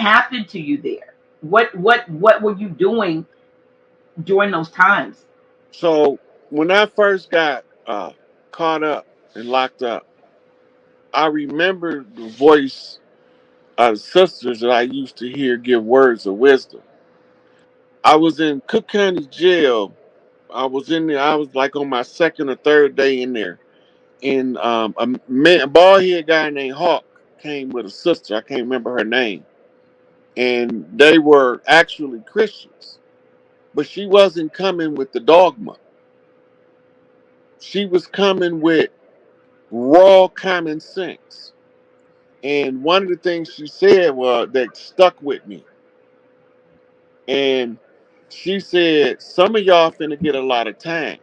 happened to you there? What were you doing during those times? So when I first got caught up and locked up, I remember the voice of sisters that I used to hear give words of wisdom. I was in Cook County Jail. I was in there. I was like on my second or third day in there, and a bald head guy named Hawk came with a sister. I can't remember her name, and they were actually Christians, but she wasn't coming with the dogma. She was coming with raw common sense. And one of the things she said was that stuck with me. And she said, some of y'all finna get a lot of time.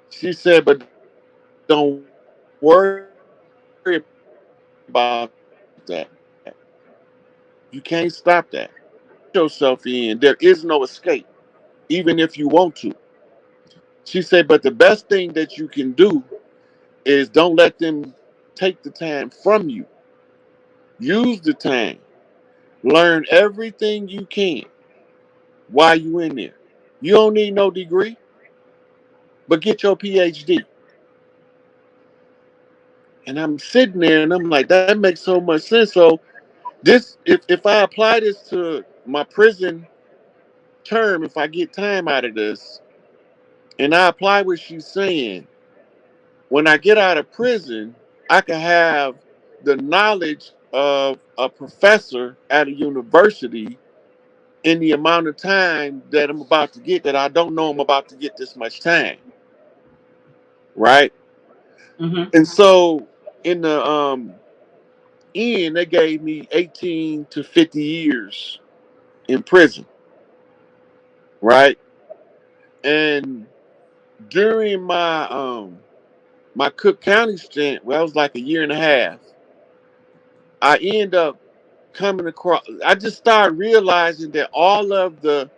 She said, but don't worry about that. You can't stop that. You can't lock yourself in. There is no escape, even if you want to. She said, but the best thing that you can do is don't let them take the time from you. Use the time. Learn everything you can while you in there. You don't need no degree, but get your PhD. And I'm sitting there and I'm like, that makes so much sense. So this, if I apply this to my prison term, if I get time out of this, and I apply what she's saying, when I get out of prison, I can have the knowledge of a professor at a university in the amount of time that I'm about to get, that I don't know I'm about to get this much time, right? Hmm. And so in the end, they gave me 18 to 50 years in prison, right? And during my Cook County stint, well, that was like a year and a half, I end up coming across. I just started realizing that all of the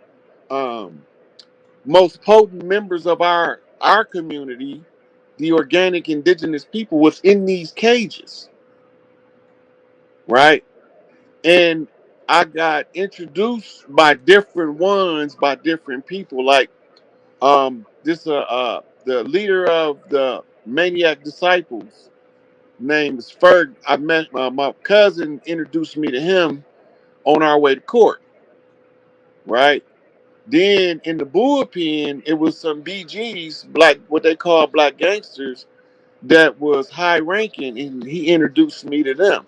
um, most potent members of our community, the organic indigenous people, was in these cages, right? And I got introduced by different ones by different people. Like this the leader of the Maniac Disciples name is Ferg. I met my cousin introduced me to him on our way to court, right? Then in the bullpen, it was some BGs, black, what they call black gangsters, that was high ranking, and he introduced me to them,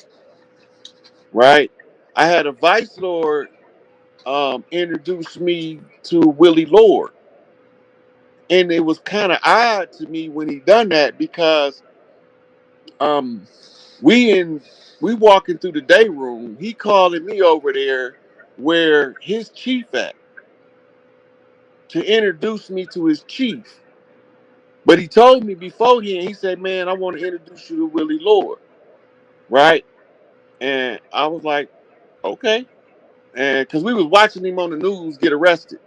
right? I had a vice lord introduce me to Willie Lord, and it was kind of odd to me when he done that because um, we in we walking through the day room, he calling me over there where his chief at to introduce me to his chief. But he told me beforehand, he said, man, I want to introduce you to Willie Lord, right? And I was like, okay. And because we was watching him on the news get arrested.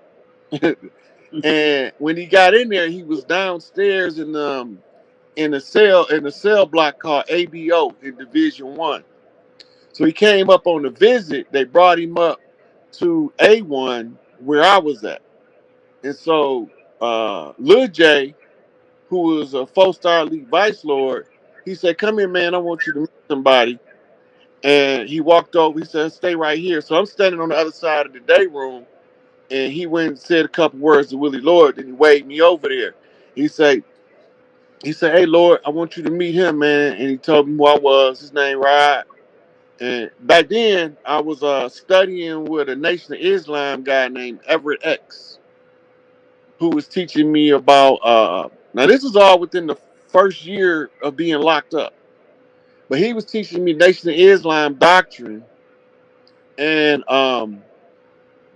And when he got in there, he was downstairs in a cell block called ABO in Division 1. So he came up on the visit. They brought him up to A1 where I was at. And so Lil J, who was a 4-star elite vice lord, he said, come here, man, I want you to meet somebody. And he walked over, he said, stay right here. So I'm standing on the other side of the day room, and he went and said a couple words to Willie Lord, then he waved me over there. He said, hey Lord, I want you to meet him, man. And he told me who I was, his name Rod. And back then I was studying with a Nation of Islam guy named Everett X, who was teaching me about now this is all within the first year of being locked up. But he was teaching me Nation of Islam doctrine, and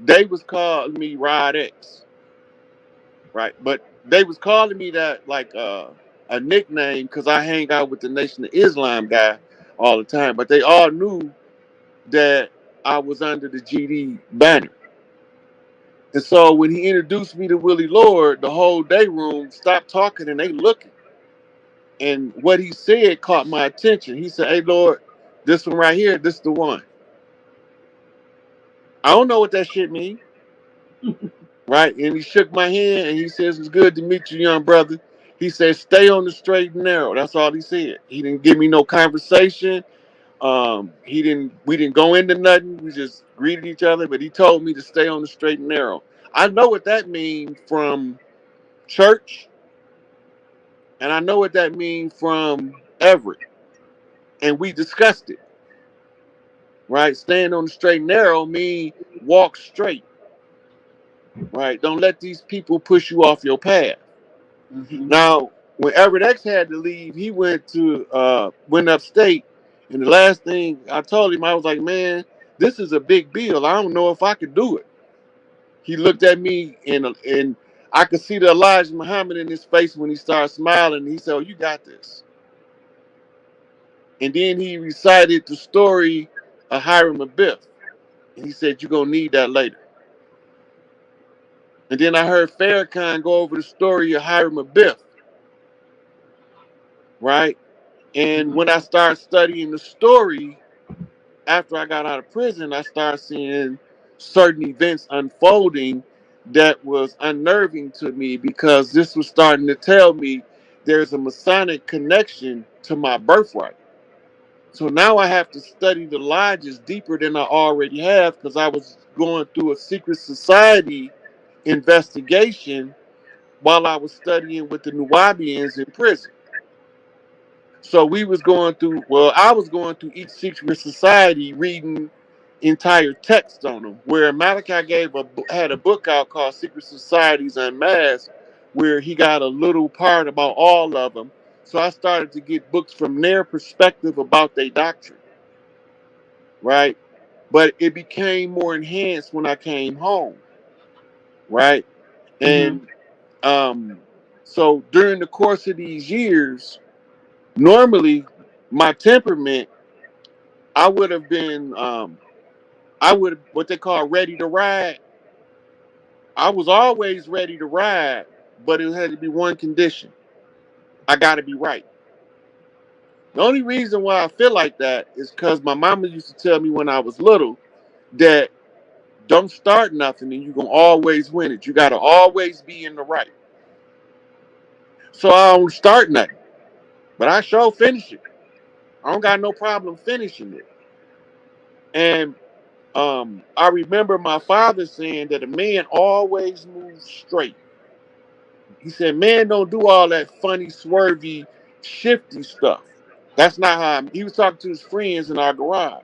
they was calling me Rod X, right? But they was calling me that like a nickname because I hang out with the Nation of Islam guy all the time. But they all knew that I was under the GD banner. And so when he introduced me to Willie Lord, the whole day room stopped talking and they looking. And what he said caught my attention. He said, hey Lord, this one right here, this the one. I don't know what that shit mean, right? And he shook my hand and he says, "It's good to meet you, young brother." He said, "Stay on the straight and narrow." That's all he said. He didn't give me no conversation. He didn't. We didn't go into nothing. We just greeted each other. But he told me to stay on the straight and narrow. I know what that means from church, and I know what that means from Everett, and we discussed it. Right, staying on the straight and narrow mean walk straight. Right, don't let these people push you off your path. Mm-hmm. Now, when Everett X had to leave, he went upstate, and the last thing I told him, I was like, "Man, this is a big deal. I don't know if I could do it." He looked at me, and I could see the Elijah Muhammad in his face when he started smiling. He said, "Oh, you got this." And then he recited the story of Hiram Abiff, and he said, "You're gonna need that later." And then I heard Farrakhan go over the story of Hiram Abiff, right? And Mm-hmm. when I started studying the story, after I got out of prison, I started seeing certain events unfolding that was unnerving to me because this was starting to tell me there's a Masonic connection to my birthright. So now I have to study the lodges deeper than I already have because I was going through a secret society investigation while I was studying with the Nuwabians in prison. So we was going through, well, I was going through each secret society reading entire text on them. Where Malachi had a book out called Secret Societies Unmasked, where he got a little part about all of them. So I started to get books from their perspective about their doctrine, right? But it became more enhanced when I came home, right? Mm-hmm. And um, so during the course of these years, normally my temperament, I would have been, I would what they call ready to ride. I was always ready to ride, but it had to be one condition: I got to be right. The only reason why I feel like that is because my mama used to tell me when I was little that don't start nothing and you're gonna always win it. You got to always be in the right. So I don't start nothing, but I sure finish it. I don't got no problem finishing it. And I remember my father saying that a man always moves straight. He said, "Man, don't do all that funny, swervy, shifty stuff." That's not how he was talking to his friends in our garage.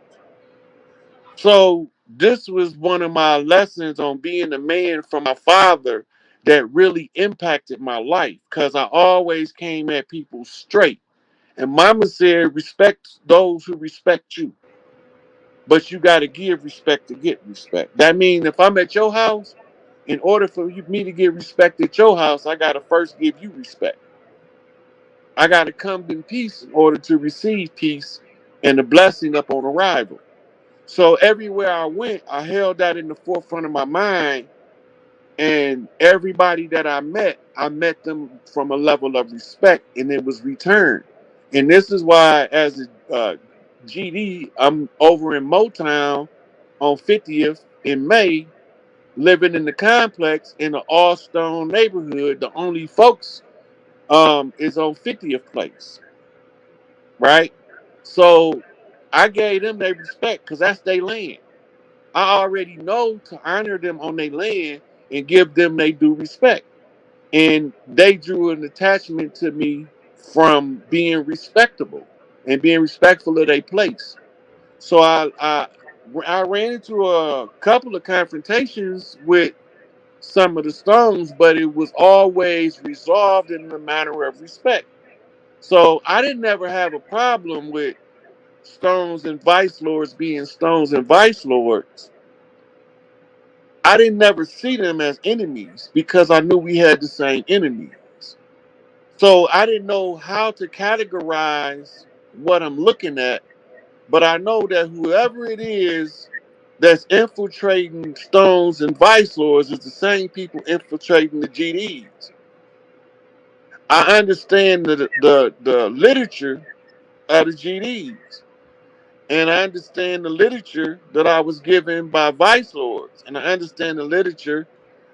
So this was one of my lessons on being a man from my father that really impacted my life because I always came at people straight. And mama said, respect those who respect you. But you got to give respect to get respect. That means if I'm at your house, in order for me to get respect at your house, I got to first give you respect. I got to come in peace in order to receive peace and the blessing up on arrival. So everywhere I went, I held that in the forefront of my mind. And everybody that I met them from a level of respect, and it was returned. And this is why, as a GD, I'm over in Motown on 50th in May, living in the complex in the All Stone neighborhood. The only folks is on 50th place, right? So I gave them their respect because that's their land. I already know to honor them on their land and give them their due respect. And they drew an attachment to me from being respectable and being respectful of their place. So I ran into a couple of confrontations with some of the Stones, but it was always resolved in a manner of respect. So I didn't ever have a problem with Stones and Vice Lords being Stones and Vice Lords. I didn't never see them as enemies because I knew we had the same enemies. So I didn't know how to categorize what I'm looking at, but I know that whoever it is that's infiltrating Stones and Vice Lords is the same people infiltrating the GDs. I understand the literature of the GDs. And I understand the literature that I was given by vice lords. And I understand the literature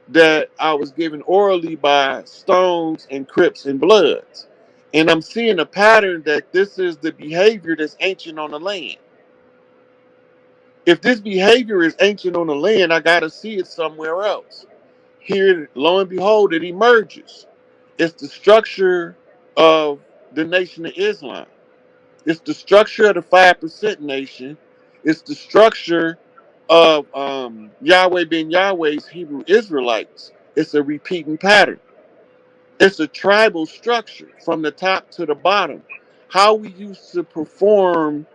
that I was given orally by Stones and Crips and Bloods. And I'm seeing a pattern that this is the behavior that's ancient on the land. If this behavior is ancient on the land, I got to see it somewhere else. Here, lo and behold, it emerges. It's the structure of the Nation of Islam. It's the structure of the 5% nation. It's the structure of Yahweh ben Yahweh's Hebrew Israelites. It's a repeating pattern. It's a tribal structure from the top to the bottom. How we used to perform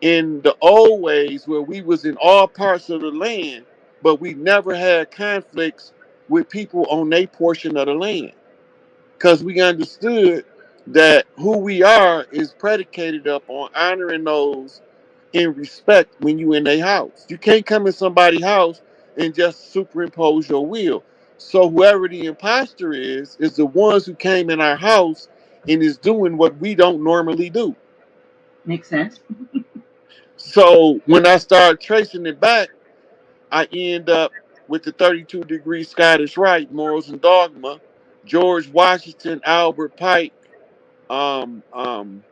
in the old ways where we was in all parts of the land, but we never had conflicts with people on their portion of the land. Because we understood that who we are is predicated up on honoring those in respect when you in their house. You can't come in somebody's house and just superimpose your will. So whoever the imposter is the ones who came in our house and is doing what we don't normally do. Makes sense. So when I start tracing it back, I end up with the 32-degree Scottish Rite, Morals and Dogma, George Washington, Albert Pike, um, um,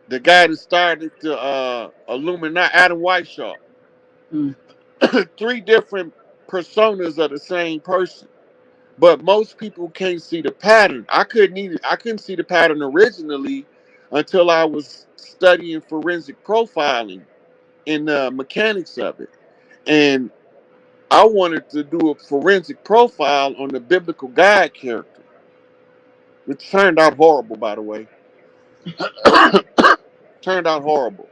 the guy that started the Illuminati, Adam Weishaupt. Mm. Three different personas of the same person. But most people can't see the pattern. I couldn't see the pattern originally until I was studying forensic profiling and the mechanics of it. And I wanted to do a forensic profile on the biblical God character, which turned out horrible, by the way. Turned out horrible.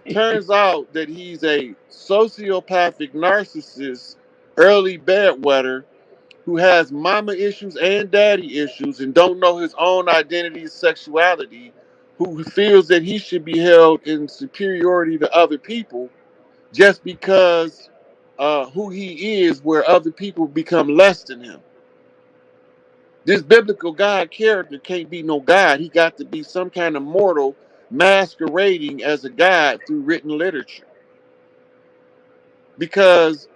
Turns out that he's a sociopathic narcissist, early bedwetter who has mama issues and daddy issues and don't know his own identity and sexuality, who feels that he should be held in superiority to other people just because who he is, where other people become less than him. This biblical God character can't be no God. He got to be some kind of mortal masquerading as a God through written literature because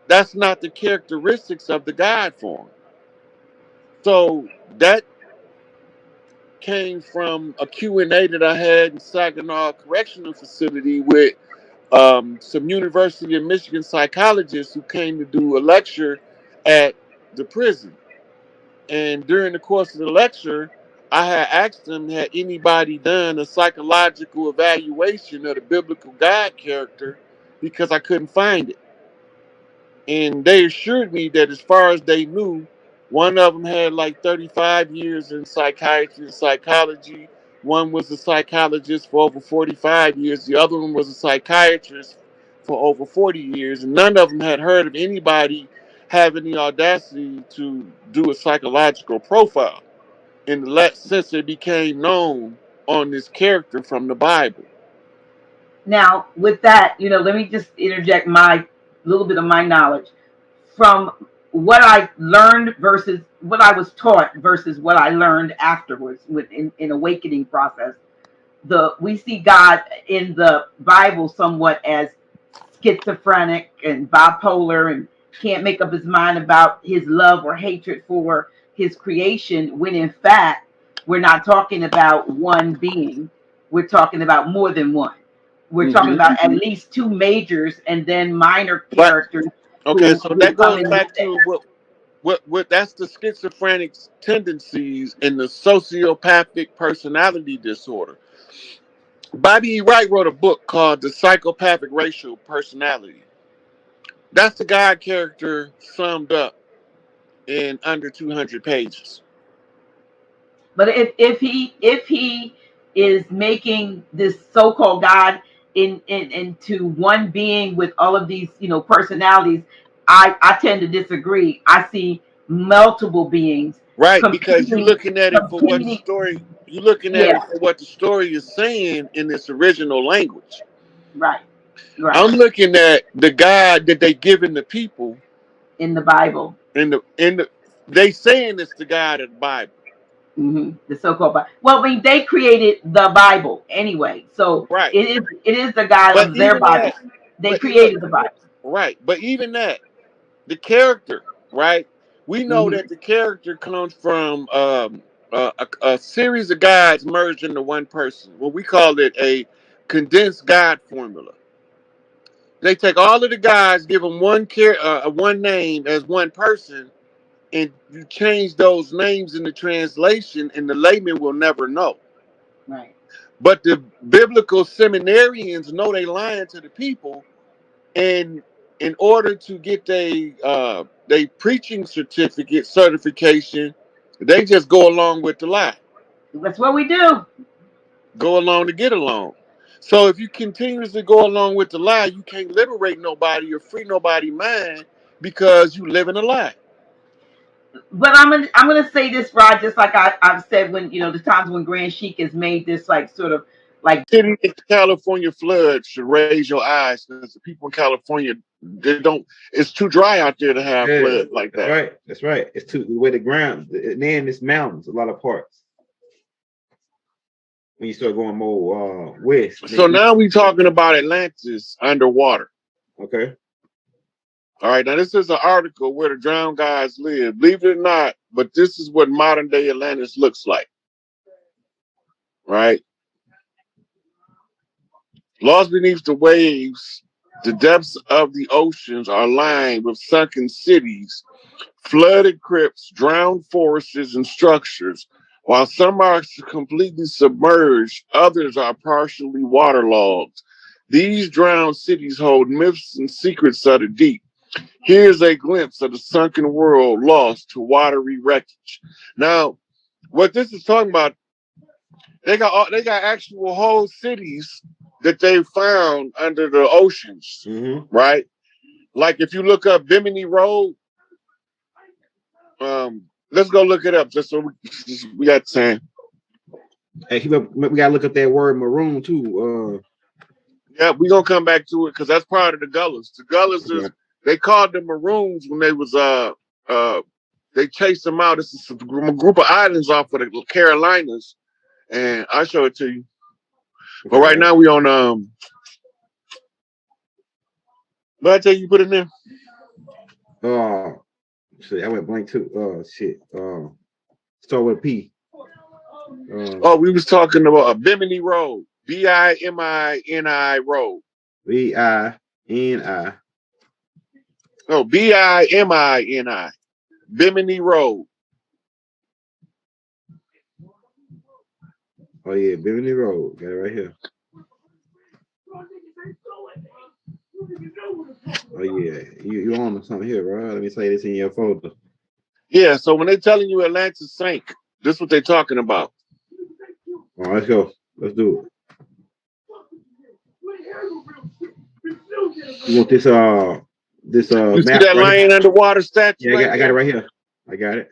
that's not the characteristics of the God form. So that came from a Q&A that I had in Saginaw Correctional Facility with some University of Michigan psychologists who came to do a lecture at the prison. And during the course of the lecture, I had asked them, had anybody done a psychological evaluation of the biblical God character because I couldn't find it. And they assured me that as far as they knew, one of them had like 35 years in psychiatry and psychology. One was a psychologist for over 45 years. The other one was a psychiatrist for over 40 years. And none of them had heard of anybody having the audacity to do a psychological profile. In the last since it became known on this character from the Bible. Now, with that, let me just interject my little bit of my knowledge from what I learned versus what I was taught versus what I learned afterwards in awakening process. We see God in the Bible somewhat as schizophrenic and bipolar and can't make up his mind about his love or hatred for his creation, when in fact we're not talking about one being, we're talking about more than one. We're talking Hmm. about at least two majors and then minor But characters okay, who so who that come goes in with back it. to what that's the schizophrenic tendencies and the sociopathic personality disorder. Bobby E. Wright wrote a book called The Psychopathic Racial Personality. That's the God character summed up in under 200 pages. But if he is making this so-called God into one being with all of these personalities, I tend to disagree. I see multiple beings Right, because you're competing looking at it for what the competing. story you're looking at Yeah, it for what the story is saying in its original language. right, right. I'm looking at the God that they given the people In the Bible. in the they saying it's the God of the Bible. The so-called Bible. Well, I mean, they created the Bible anyway, so Right. it is the God But of their even Bible. that, They look, created the Bible. right. But even that, the character, right? We know Hmm that the character comes from a series of gods merged into one person. Well, we call it a condensed God formula. They take all of the gods, give them one name as one person, and you change those names in the translation, and the layman will never know. Right. But the biblical seminarians know they lying to the people, and in order to get they preaching certification, they just go along with the lie, That's what we do. go along to get along. So if you continuously go along with the lie, you can't liberate nobody or free nobody mind because you live in a lie. But I'm gonna say this, Rod, just like I've said when the times when Grand Sheik has made this like sort of like City in California flood should raise your eyes because the people in California, they don't. It's too dry out there to have Yeah, flood like that's that. right. That's right. It's too the way the ground, and then it's mountains, a lot of parts. When you start going more west, So then now we talking about Atlantis underwater. okay. All right, now this is an article where the drowned guys live. Believe it or not, but this is what modern day Atlantis looks like. Right, lost beneath the waves, the depths of the oceans are lined with sunken cities, flooded crypts, drowned forests and structures. While some are completely submerged, others are partially waterlogged. These drowned cities hold myths and secrets of the deep. Here's a glimpse of the sunken world lost to watery wreckage. Now, what this is talking about, they got actual whole cities that they found under the oceans, right? Like if you look up Bimini Road, let's go look it up just so we got time. Hey, we gotta look up that word maroon too. Yeah, we gonna come back to it because that's part of the Gullas. The Gullas is Okay. they called them Maroons when they was they chased them out. This is a group of islands off of the Carolinas, and I'll show it to you. But right now we on what I tell you put in there? Shit, I went blank too. Shit. Start with a P. Oh, we was talking about Bimini Road. Bimini Road. Bini. No, Bimini. Bimini Road. Oh yeah, Bimini Road. Got it right here. Oh yeah, you on something here, bro? Let me say this in your folder. Yeah, so when they telling you Atlantis sank, this is what they talking about. All right, let's go. Let's do it. You want this You see map that right here? lion underwater statue? Yeah, right I got it right here. I got it.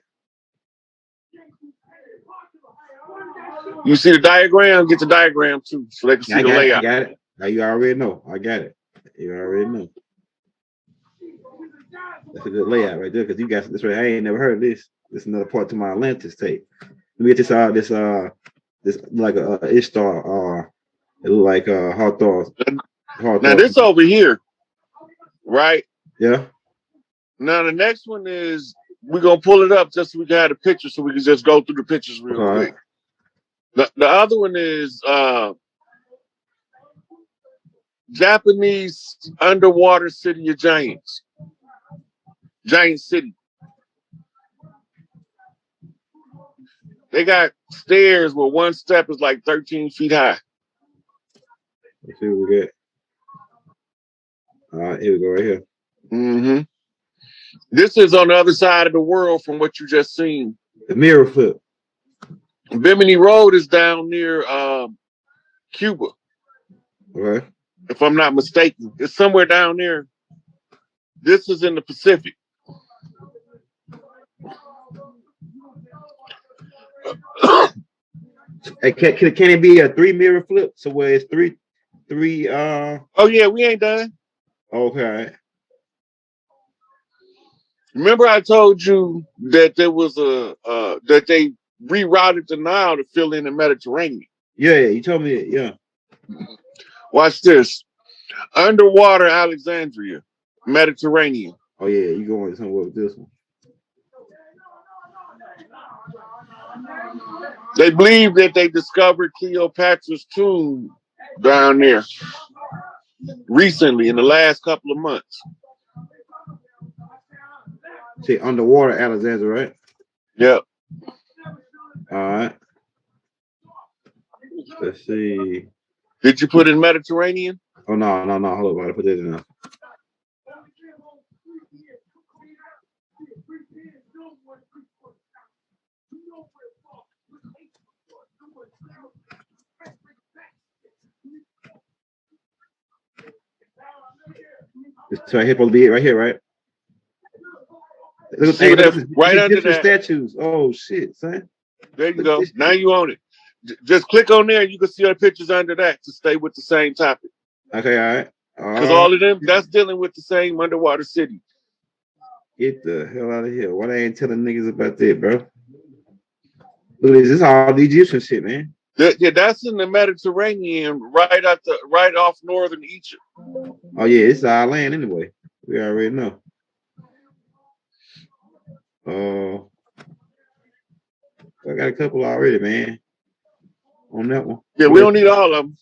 You see the diagram? Get the diagram too, so they can see I the got it. I layout. got it. Now you already know. I got it. You already know. That's a good layout right there because you got this right. I ain't never heard of this. This is another part to my Atlantis tape. Let me get this like a Ishtar. It look like Hathor. Now this over here, right? Yeah. Now the next one is we're gonna pull it up just so we can have the picture, so we can just go through the pictures real quick. The other one is Japanese underwater city of giants. Giant city. They got stairs where one step is like 13 feet high. Let's see what we get. All right, here we go right here. Mm-hmm. This is on the other side of the world from what you just seen. The mirror flip. Bimini Road is down near Cuba. Okay. If I'm not mistaken. It's somewhere down there. This is in the Pacific. Hey, can it be a 3 mirror flip? So where it's three Oh yeah, we ain't done. Okay. Remember I told you that there was that they rerouted the Nile to fill in the Mediterranean. Yeah, you told me that. Yeah. Watch this. Underwater Alexandria, Mediterranean. Oh yeah, you going somewhere with this one? They believe that they discovered Cleopatra's tomb down there recently in the last couple of months. Say underwater Alexandria, right? Yep. All right. Let's see. Did you put in Mediterranean? Oh no. Hold up, I gotta put that in now. It's right here, supposed to be it right here, right? Look, See that right under different that statues. Oh shit, son. There you go. Now you own it. Just click on there and you can see our pictures under that to stay with the same topic. Okay, all right. Because all of them, that's dealing with the same underwater city. Get the hell out of here. Why they ain't telling niggas about that, bro? Look at this. This is all the Egyptian shit, man. Yeah, that's in the Mediterranean, right off northern Egypt. Oh yeah, it's our land anyway. We already know. I got a couple already, man. On that one. Yeah, we don't need all of them.